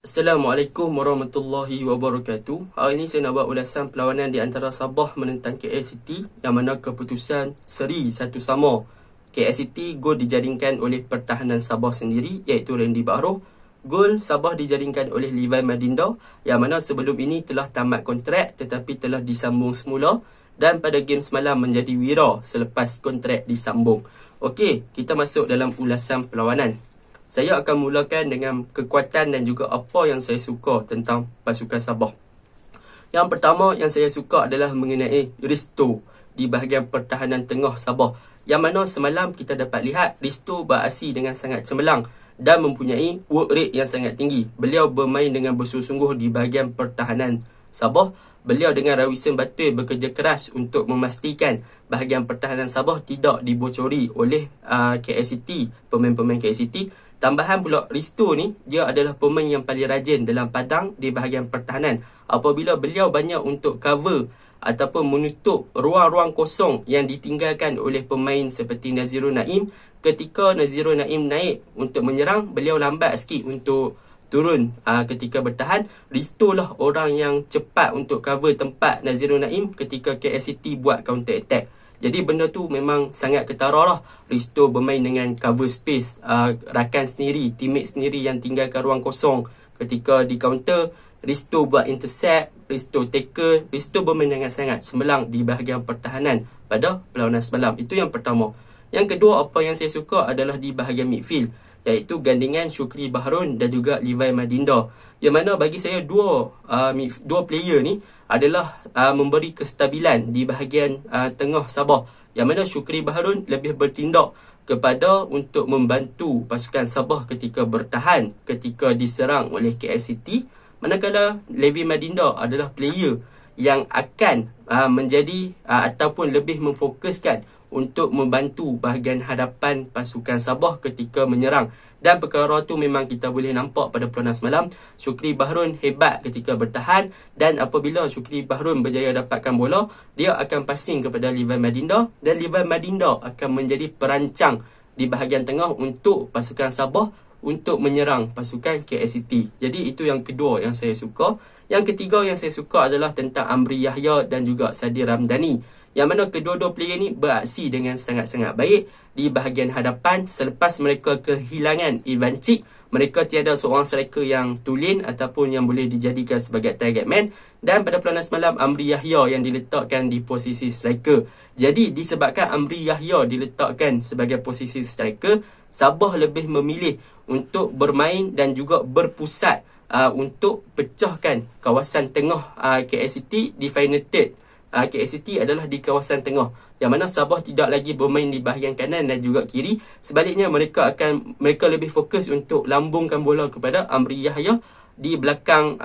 Assalamualaikum warahmatullahi wabarakatuh. Hari ini saya nak buat ulasan perlawanan di antara Sabah menentang KL City, yang mana keputusan seri satu sama. KL City gol dijaringkan oleh pertahanan Sabah sendiri, iaitu Randy Bahroh. Gol Sabah dijaringkan oleh Levi Madinda, yang mana sebelum ini telah tamat kontrak tetapi telah disambung semula, dan pada game semalam menjadi wira selepas kontrak disambung. Okey, kita masuk dalam ulasan perlawanan. Saya akan mulakan dengan kekuatan dan juga apa yang saya suka tentang pasukan Sabah. Yang pertama yang saya suka adalah mengenai Risto di bahagian pertahanan tengah Sabah, yang mana semalam kita dapat lihat Risto beraksi dengan sangat cemerlang dan mempunyai work rate yang sangat tinggi. Beliau bermain dengan bersungguh-sungguh di bahagian pertahanan Sabah. Beliau dengan Rawisan Batul bekerja keras untuk memastikan bahagian pertahanan Sabah tidak dibocori oleh KL City, pemain-pemain KL City. Tambahan pula, Risto ni dia adalah pemain yang paling rajin dalam padang di bahagian pertahanan. Apabila beliau banyak untuk cover ataupun menutup ruang-ruang kosong yang ditinggalkan oleh pemain seperti Nazirul Naim, ketika Nazirul Naim naik untuk menyerang, beliau lambat sikit untuk turun ketika bertahan. Risto lah orang yang cepat untuk cover tempat Nazirul Naim ketika KL City buat counter attack. Jadi benda tu memang sangat ketara lah. Risto bermain dengan cover space rakan sendiri, teammate sendiri yang tinggalkan ruang kosong. Ketika di counter, Risto buat intercept, Risto tackle, Risto bermain dengan sangat cemerlang di bahagian pertahanan pada perlawanan semalam. Itu yang pertama. Yang kedua, apa yang saya suka adalah di bahagian midfield, iaitu gandingan Syukri Baharun dan juga Levi Madinda, yang mana bagi saya dua player ni adalah memberi kestabilan di bahagian tengah Sabah, yang mana Syukri Baharun lebih bertindak kepada untuk membantu pasukan Sabah ketika bertahan ketika diserang oleh KL City, manakala Levi Madinda adalah player yang akan menjadi ataupun lebih memfokuskan untuk membantu bahagian hadapan pasukan Sabah ketika menyerang. Dan perkara tu memang kita boleh nampak pada perlawanan semalam. Syukri Baharun hebat ketika bertahan, dan apabila Syukri Baharun berjaya dapatkan bola, dia akan passing kepada Levi Madinda, dan Levi Madinda akan menjadi perancang di bahagian tengah untuk pasukan Sabah untuk menyerang pasukan KL City. Jadi itu yang kedua yang saya suka. Yang ketiga yang saya suka adalah tentang Amri Yahya dan juga Sadir Ramdhani, yang mana kedua-dua player ni beraksi dengan sangat-sangat baik di bahagian hadapan. Selepas mereka kehilangan Ivan Cik, mereka tiada seorang striker yang tulen ataupun yang boleh dijadikan sebagai target man. Dan pada perlawanan semalam, Amri Yahya yang diletakkan di posisi striker. Jadi disebabkan Amri Yahya diletakkan sebagai posisi striker, Sabah lebih memilih untuk bermain dan juga berpusat untuk pecahkan kawasan tengah KL City di final third. KL City adalah di kawasan tengah, yang mana Sabah tidak lagi bermain di bahagian kanan dan juga kiri. Sebaliknya mereka lebih fokus untuk lambungkan bola kepada Amri Yahya di belakang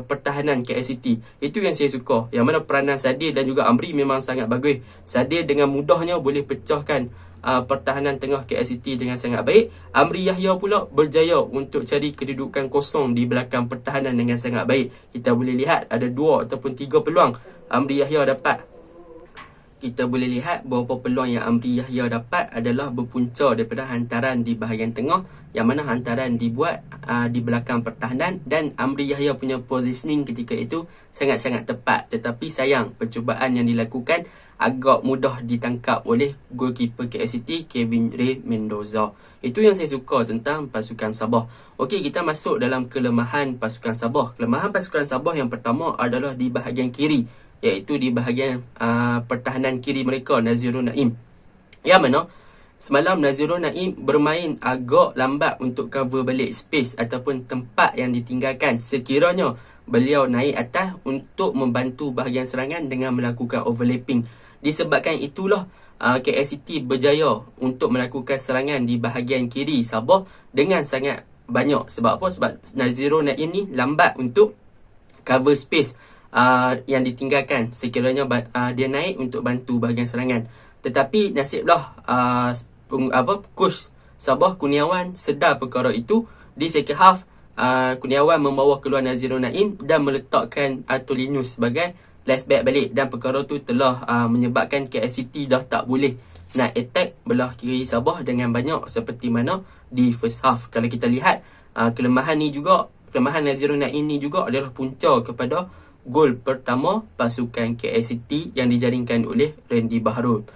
pertahanan KL City. Itu yang saya suka, yang mana peranan Sadir dan juga Amri memang sangat bagus. Sadir dengan mudahnya boleh pecahkan pertahanan tengah KL City dengan sangat baik. Amri Yahya pula berjaya untuk cari kedudukan kosong di belakang pertahanan dengan sangat baik. Kita boleh lihat ada 2 ataupun 3 peluang Amri Yahya dapat. Kita boleh lihat beberapa peluang yang Amri Yahya dapat adalah berpunca daripada hantaran di bahagian tengah, yang mana hantaran dibuat di belakang pertahanan, dan Amri Yahya punya positioning ketika itu sangat-sangat tepat. Tetapi sayang, percubaan yang dilakukan agak mudah ditangkap oleh goalkeeper KL City, Kevin Ray Mendoza. Itu yang saya suka tentang pasukan Sabah. Okey, kita masuk dalam kelemahan pasukan Sabah. Kelemahan pasukan Sabah yang pertama adalah di bahagian kiri, iaitu di bahagian pertahanan kiri mereka, Nazirul Naim. Yang mana semalam Nazirul Naim bermain agak lambat untuk cover balik space ataupun tempat yang ditinggalkan sekiranya beliau naik atas untuk membantu bahagian serangan dengan melakukan overlapping. Disebabkan itulah KL City berjaya untuk melakukan serangan di bahagian kiri Sabah dengan sangat banyak. Sebab apa? Sebab Nazirul Naim ni lambat untuk cover space yang ditinggalkan sekiranya dia naik untuk bantu bahagian serangan. Tetapi nasiblah coach Sabah, Kurniawan, sedar perkara itu. Di second half, Kurniawan membawa keluar Nazirul Naim dan meletakkan Atolinus sebagai left back balik, dan perkara tu telah menyebabkan KL City dah tak boleh nak attack belah kiri Sabah dengan banyak seperti mana di first half. Kalau kita lihat kelemahan ni juga kelemahan Nazirun Naim ni juga adalah punca kepada gol pertama pasukan KL City yang dijaringkan oleh Randy Baharul.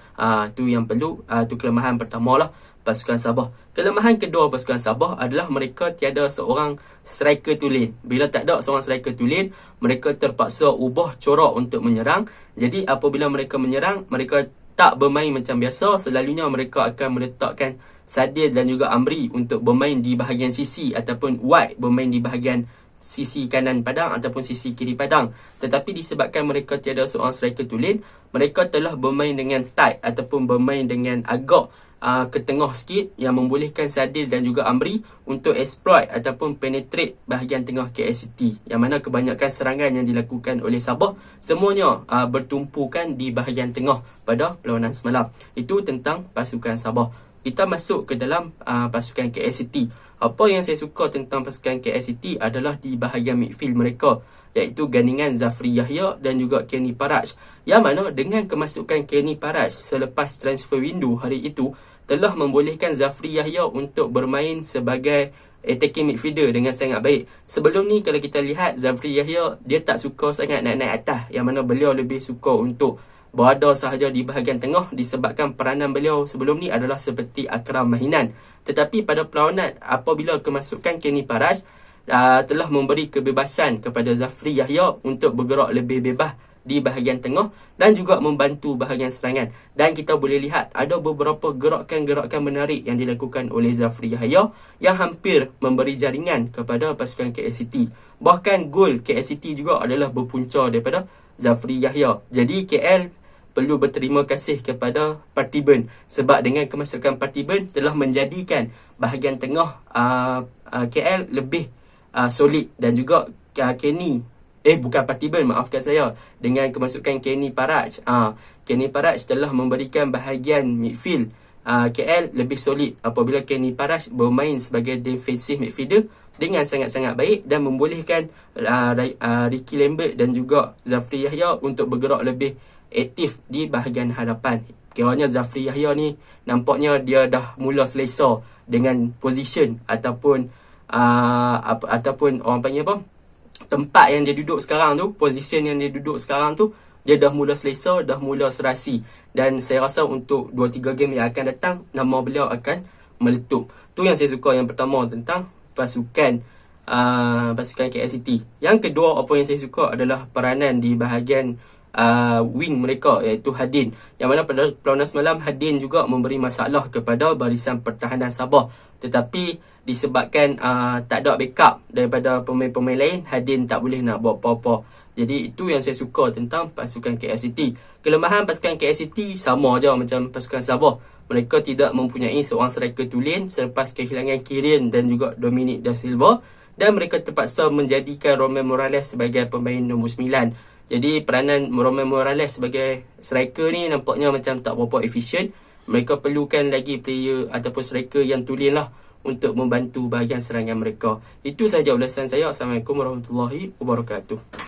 Tu yang perlu, tu kelemahan pertama lah pasukan Sabah. Kelemahan kedua pasukan Sabah adalah mereka tiada seorang striker tulen. Bila tak ada seorang striker tulen, mereka terpaksa ubah corak untuk menyerang. Jadi apabila mereka menyerang, mereka tak bermain macam biasa. Selalunya mereka akan meletakkan Sadil dan juga Amri untuk bermain di bahagian sisi, ataupun White bermain di bahagian sisi kanan padang ataupun sisi kiri padang. Tetapi disebabkan mereka tiada seorang striker tulen, mereka telah bermain dengan tight ataupun bermain dengan agak ke tengah sikit, yang membolehkan Sadil dan juga Amri untuk exploit ataupun penetrate bahagian tengah KL City, yang mana kebanyakan serangan yang dilakukan oleh Sabah semuanya bertumpukan di bahagian tengah pada perlawanan semalam. Itu tentang pasukan Sabah. Kita masuk ke dalam pasukan KL City. Apa yang saya suka tentang pasukan KL City adalah di bahagian midfield mereka, iaitu gandingan Zafri Yahya dan juga Kenny Paraj, yang mana dengan kemasukan Kenny Paraj selepas transfer window hari itu telah membolehkan Zafri Yahya untuk bermain sebagai attacking midfielder dengan sangat baik. Sebelum ni kalau kita lihat, Zafri Yahya dia tak suka sangat nak naik atas, yang mana beliau lebih suka untuk berada sahaja di bahagian tengah, disebabkan peranan beliau sebelum ni adalah seperti Akram Mahinan. Tetapi pada perlawanan apabila kemasukan Kenny Paraj telah memberi kebebasan kepada Zafri Yahya untuk bergerak lebih bebas di bahagian tengah dan juga membantu bahagian serangan. Dan kita boleh lihat ada beberapa gerakan-gerakan menarik yang dilakukan oleh Zafri Yahya yang hampir memberi jaringan kepada pasukan KL City. Bahkan gol KL City juga adalah berpunca daripada Zafri Yahya. Jadi KL perlu berterima kasih kepada Partiban, sebab dengan kemasukan Partiban telah menjadikan bahagian tengah KL lebih solid. Dan juga bukan Partiban, maafkan saya, dengan kemasukan Kenny Paraj, Kenny Paraj telah memberikan bahagian midfield KL lebih solid apabila Kenny Paraj bermain sebagai defensive midfielder dengan sangat-sangat baik dan membolehkan Ricky Lambert dan juga Zafri Yahya untuk bergerak lebih aktif di bahagian hadapan. Kiranya Zafri Yahya ni nampaknya dia dah mula selesa dengan position ataupun ataupun orang panggil apa, tempat yang dia duduk sekarang tu, position yang dia duduk sekarang tu, dia dah mula selesa, dah mula serasi. Dan saya rasa untuk 2-3 game yang akan datang, nama beliau akan meletup. Tu yang saya suka yang pertama tentang pasukan KL City. Yang kedua, apa yang saya suka adalah peranan di bahagian wing mereka, iaitu Hadin, yang mana pada perlawanan semalam Hadin juga memberi masalah kepada barisan pertahanan Sabah. Tetapi disebabkan tak ada backup daripada pemain-pemain lain, Hadin tak boleh nak buat apa-apa. Jadi itu yang saya suka tentang pasukan KL City. Kelemahan pasukan KL City sama je macam pasukan Sabah. Mereka tidak mempunyai seorang striker tulen selepas kehilangan Kirin dan juga Dominic Da Silva, dan mereka terpaksa menjadikan Romain Morales sebagai pemain nombor 9. Jadi peranan Romain Morales sebagai striker ni nampaknya macam tak berapa efisien. Mereka perlukan lagi player ataupun striker yang tulen lah untuk membantu bahagian serangan mereka. Itu sahaja ulasan saya. Assalamualaikum warahmatullahi wabarakatuh.